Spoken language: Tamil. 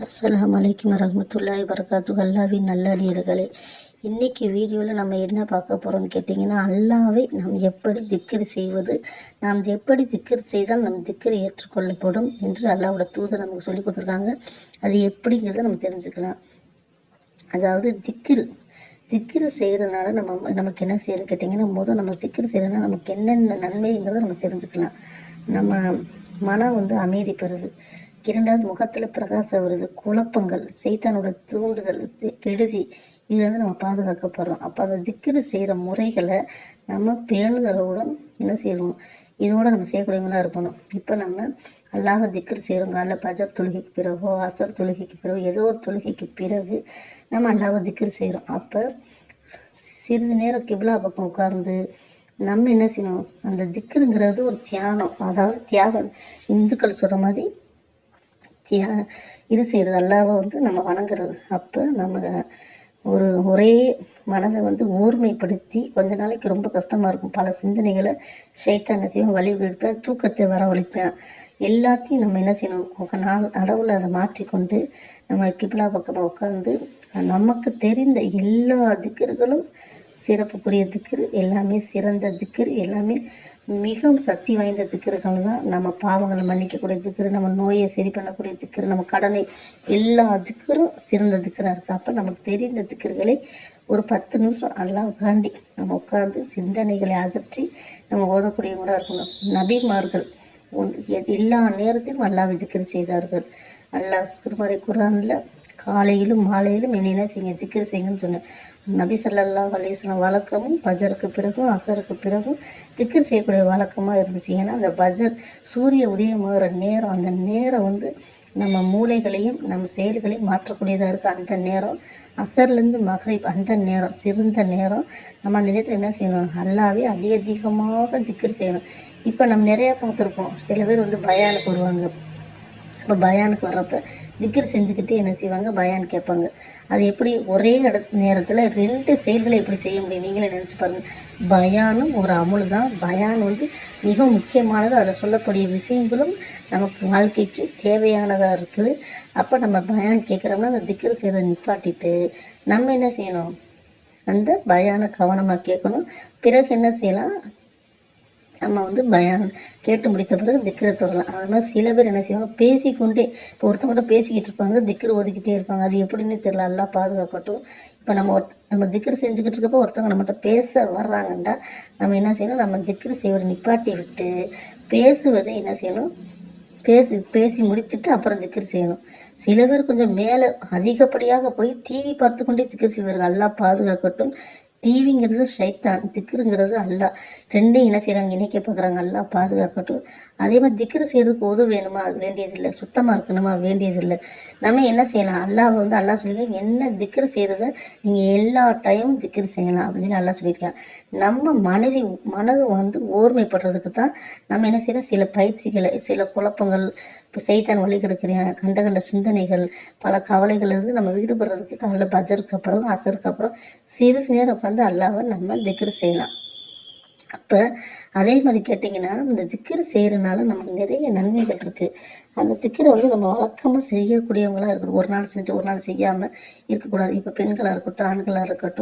அஸ்ஸலாமு அலைக்கும் வரஹ்மத்துல்லாஹி வபரகாத்துஹு. அல்லாஹ்வின் நல்லடியார்களே, இன்றைக்கி வீடியோவில் நம்ம என்ன பார்க்க போகிறோம்னு கேட்டிங்கன்னா, அல்லாஹ்வை நாம் எப்படி திக்ர் செய்வது, நாம் எப்படி திக்ர் செய்தால் நம் திக்ர் ஏற்றுக்கொள்ளப்படும் என்று அல்லாஹ்வோட தூதர் நமக்கு சொல்லி கொடுத்துருக்காங்க. அது எப்படிங்கிறத நம்ம தெரிஞ்சுக்கலாம். அதாவது திக்ரு செய்கிறதுனால நமக்கு என்ன செய்யணும்னு கேட்டிங்கன்னா, நம்ம திக்ரு செய்கிறதுனால நமக்கு என்னென்ன நன்மைங்கிறத நம்ம தெரிஞ்சுக்கலாம். நம்ம மனம் அமைதி பெறுது. இரண்டாவது, முகத்தில் பிரகாசம் வருது. குழப்பங்கள், சைத்தானோட தூண்டுதல், கெடுதி, இதுலேருந்து நம்ம பாதுகாக்கப்படுறோம். அப்போ அந்த திக்ரு செய்கிற முறைகளை நம்ம பேணுதலுடன் என்ன செய்யணும், இதோட நம்ம செய்யக்கூடியவங்களாக இருக்கணும். இப்போ நம்ம அல்லாஹ்வை திக்ரு செய்கிறோம். காலைல பஜர் தொழுகைக்கு பிறகோ, அசர் தொழுகைக்கு பிறகோ, ஏதோ ஒரு தொழுகைக்கு பிறகு நம்ம அல்லாஹ்வை திக்ரு செய்கிறோம். அப்போ சிறிது நேரம் கிப்லா பக்கம் உட்கார்ந்து நம்ம என்ன செய்யணும், அந்த திக்ருங்கிறது ஒரு தியானம், அதாவது தியாகம். இந்துக்கள் சொல்கிற மாதிரி இது செய்கிறது, அல்லாஹ்வை நம்ம வணங்குறது. அப்போ நம்ம ஒரே மனதை ஓர்மைப்படுத்தி கொஞ்ச நாளைக்கு ரொம்ப கஷ்டமாக இருக்கும். பல சிந்தனைகளை ஷைத்தான் என்ன செய்வோம், வழிவகுப்பேன், தூக்கத்தை வரவழைப்பேன். எல்லாத்தையும் நம்ம என்ன செய்யணும், நாள் அளவில் அதை மாற்றிக்கொண்டு நம்ம கிப்லா பக்கமாக உட்காந்து நமக்கு தெரிந்த எல்லா திக்ர்களும் சிறப்புக்குரிய திக்ரு, எல்லாமே சிறந்த திக்ரு, எல்லாமே மிகவும் சக்தி வாய்ந்த திக்ருகள் தான். நம்ம பாவங்களை மன்னிக்கக்கூடிய திக்ரு, நம்ம நோயை சரி பண்ணக்கூடிய திக்ரு, நம்ம கடனை, எல்லா திக்ரும் சிறந்த திக்ராக இருக்குது. அப்போ நமக்கு தெரிந்த திக்ருகளை ஒரு 10 நிமிஷம் அல்லாஹ்வுக்காண்டி நம்ம உட்கார்ந்து சிந்தனைகளை அகற்றி நம்ம ஓதக்கூடியவங்களாக இருக்கணும். நபிமார்கள் எல்லா நேரத்திலும் அல்லாஹ்வை திக்ரு செய்தார்கள். அல்லாஹ் திருமறை குர்ஆனில் காலையிலும் மாலையிலும் என்ன செய்யுங்க, திக்ரு செய்யுங்கன்னு சொன்னேன். நபி ஸல்லல்லாஹு அலைஹி வஸல்லம் வழக்கமும் பஜருக்கு பிறகும் அசருக்கு பிறகும் திக்ரு செய்யக்கூடிய வழக்கமாக இருந்துச்சு. ஏன்னா அந்த பஜர் சூரிய உதயமாகிற நேரம், அந்த நேரம் நம்ம மூளைகளையும் நம்ம செயல்களையும் மாற்றக்கூடியதாக இருக்குது. அந்த நேரம் அசர்லேருந்து மக்ரிப், அந்த நேரம் சிறந்த நேரம். நம்ம அந்த நேரத்தில் என்ன செய்யணும், அல்லாஹ்வை அதிகமாக திக்ரு செய்யணும். இப்போ நம்ம நிறையா பார்த்துருப்போம், சில பேர் பயானுக்கு வருவாங்க. இப்போ பயானுக்கு வர்றப்ப திக்ரு செஞ்சுக்கிட்டு என்ன செய்வாங்க, பயான் கேட்பாங்க. அது எப்படி ஒரே நேரத்தில் 2 செயல்களை எப்படி செய்ய முடியும், நீங்களே நினச்சி பாருங்கள். பயானும் ஒரு அமுல் தான். பயான் மிக முக்கியமானது. அதில் சொல்லக்கூடிய விஷயங்களும் நமக்கு வாழ்க்கைக்கு தேவையானதாக இருக்குது. அப்போ நம்ம பயான் கேட்குறோம்னா அந்த திக்ரு செய்கிறத நிப்பாட்டிட்டு நம்ம என்ன செய்யணும், அந்த பயானை கவனமாக கேட்கணும். பிறகு என்ன செய்யலாம், நம்ம பயான் கேட்டு முடித்த பிறகு திக்ரை தொடரலாம். அது மாதிரி சில பேர் என்ன செய்வாங்க, பேசிக்கொண்டே, இப்போ ஒருத்தவங்கள்ட்ட பேசிக்கிட்டு இருப்பாங்க, திக்ரு ஓதிக்கிட்டே இருப்பாங்க. அது எப்படின்னு தெரியல, எல்லாம் பாதுகாக்கட்டும். இப்போ நம்ம திக்ரு செஞ்சுக்கிட்டு இருக்கப்போ ஒருத்தவங்க நம்மகிட்ட பேச வர்றாங்கண்டா நம்ம என்ன செய்யணும், நம்ம திக்ரு செய்வதை நிப்பாட்டி விட்டு பேசுவதை என்ன செய்யணும், பேசி முடித்துட்டு அப்புறம் திக்ரு செய்யணும். சில பேர் கொஞ்சம் மேலே அதிகப்படியாக போய் டிவி பார்த்து கொண்டே திக்ரு செய்வார்கள். எல்லாம் பாதுகாக்கட்டும். டிவிங்கிறது ஷைத்தான், திக்ருங்கிறது அல்லாஹ். ரெண்டையும் என்ன செய்கிறாங்க, இணைக்க பார்க்குறாங்க. அல்லாஹ் பாதுகாக்கட்டும். அதே மாதிரி திக்ரு செய்கிறதுக்கு உதவு வேணுமா, அது வேண்டியதில்லை. சுத்தமாக இருக்கணுமா, வேண்டியதில்லை. நம்ம என்ன செய்யலாம், அல்லாஹ் அல்லாஹ் சொல்லியிருக்காங்க, என்ன திக்ரு செய்கிறத நீங்கள் எல்லா டைமும் திக்ரு செய்யலாம் அப்படின்னு அல்லாஹ் சொல்லியிருக்காங்க. நம்ம மனது ஓர்மைப்படுறதுக்கு தான் நம்ம என்ன செய்யலாம், சில பயிற்சிகளை, சில குழப்பங்கள், இப்போ சைத்தான் வழி கிடக்கிறேன், கண்ட சிந்தனைகள், பல கவலைகள் நம்ம விடுபடுறதுக்கு காலைல பஜருக்கு அப்புறம் அசருக்கு அப்புறம் சிறிது நேரம் உட்காந்து அல்லாஹ்வை நம்ம திக்ரு செய்யலாம். அப்போ அதே மாதிரி கேட்டிங்கன்னா, இந்த திக்ரு செய்கிறனால நமக்கு நிறைய நன்மைகள் இருக்குது. அந்த திக்ரை நம்ம வழக்கமாக செய்யக்கூடியவங்களாக இருக்கணும். ஒரு நாள் செஞ்சு ஒரு நாள் செய்யாமல் இருக்கக்கூடாது. இப்போ பெண்களாக இருக்கட்டும், ஆண்களாக இருக்கட்டும்,